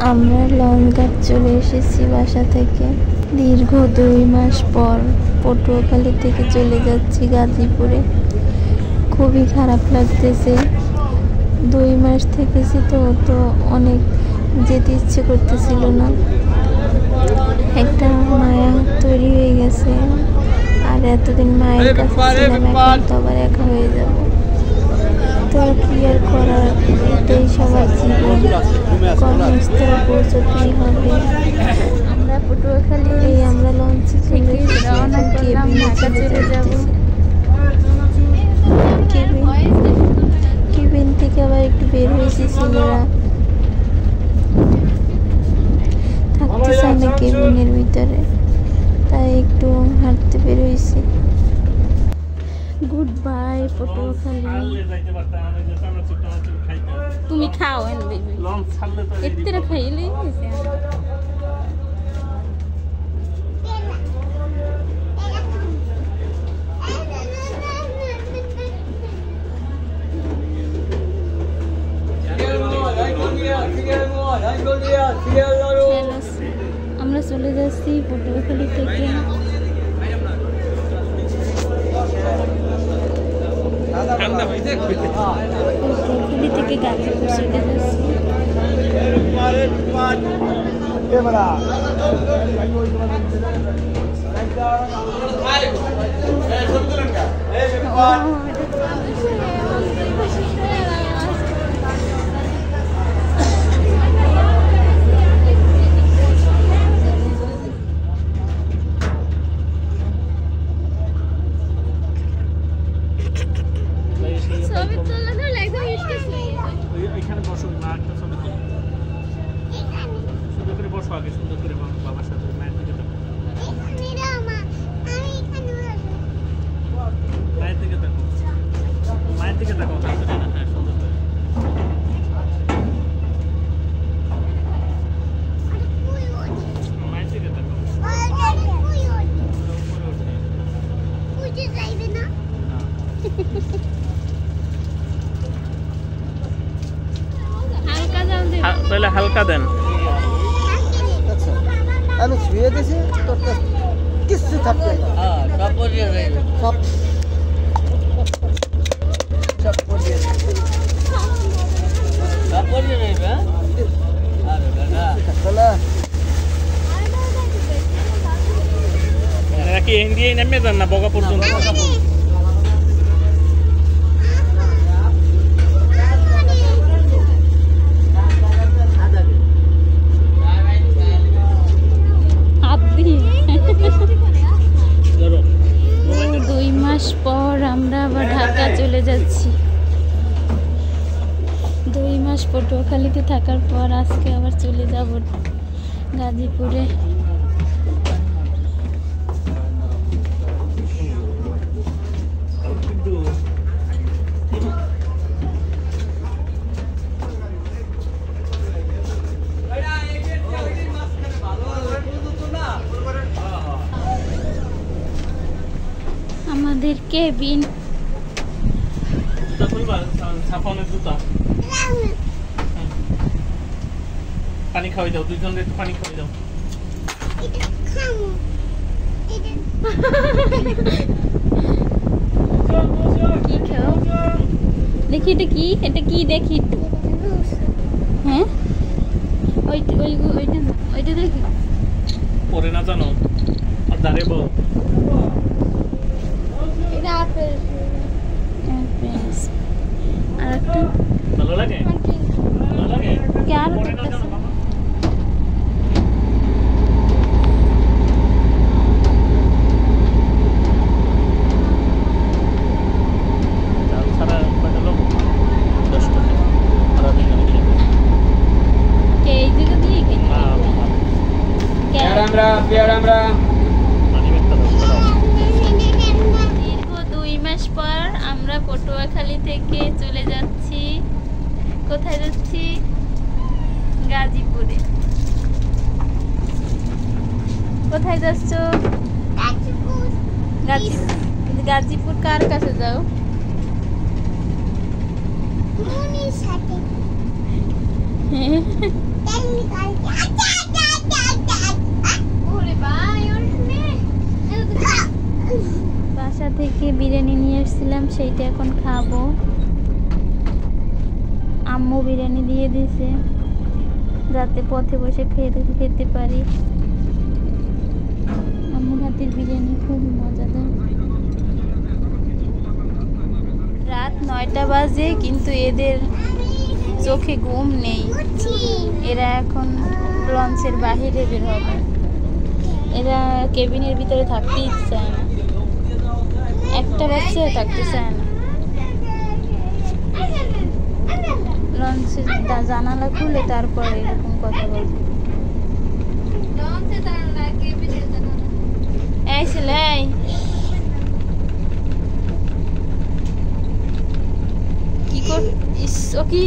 আমরা লঞ্চঘাট চলে এসেছি বাসা থেকে। দীর্ঘ 2 মাস পর পটুয়াখালী থেকে চলে যাচ্ছি গাজীপুরে। খুবই খারাপ লাগতেছে। 2 মাস থেকেছি তো অনেক যেতে ইচ্ছে করতেছিল না। একটা মায়া তৈরি হয়ে গেছে। আর এতদিন মায়ের কাছে ছিলাম, এখন তো আবার একা হয়ে যাব। তো কি আর করার, এটাই সবার জীবন। কর্মস্থলে পৌঁছতেই হবে। আমরা পটুয়াখালী আমরা লঞ্চে থেকে রওনা করলাম, ঢাকা চলে যাব। কেবিন থেকে আবার একটু বের হয়েছি, ছেলেরা থাকতে চায় না কেবিনের ভিতরে, তাই একটু হাঁটতে বের হয়েছি। Good bye Patuakhali. তুমি খাও এতে খাইলে আমরা চলে যাচ্ছি পটুয়াখালী থেকে। পটুয়াখালী থেকে গাজীপুর চলে যাচ্ছি। তাহলে হালকা দেন। আমি ছুঁয়ে দিছি তো কিছু থাকবে না। সব পরিয়ে রইবে, সব পরিয়ে রইবে। আরে দাদা চলা নাকি হিন্দি নেমে যান না বগা পর্যন্ত। পর আমরা আবার ঢাকা চলে যাচ্ছি। 2 মাস পটুয়াখালীতে থাকার পর আজকে আবার চলে যাব গাজীপুরে। আমাদের কেবিন পানি খাওয়াই দাও, দুইজন একটু পানি খাওয়াই দাও। কি খাও দেখি, এটা কি, এটা কি দেখি। হ্যাঁ ওইটা দেখি পরে না জানো আর দাঁড়ে বল। আর একটা ভালো লাগে, ভালো লাগে। দীর্ঘ 2 মাস পর আমরা পটুয়াখালী থেকে চলে যাচ্ছি। কোথায় যাচ্ছি? গাজীপুরে। কোথায় যাচ্ছ? গাজীপুর কার কাছে যাও? বিরিয়ানিটা এখন খাবো। আম্মু বিরিয়ানি দিয়ে দিছে যাতে পথে বসে খেতে পারি। আম্মুর হাতের বিরিয়ানি খুব মজাদার। রাত 9টা বাজে কিন্তু এদের চোখে ঘুম নেই। এরা এখন লঞ্চের বাহিরে বের হবে। এরা কেবিনের ভিতরে থাকতেই চায় না, একটা বাচ্চা থাকতে চায় না। লঞ্চের জানালা খুলে তারপরে এরকম কথা বলবে। এই ছেলে, কি কর? ও কি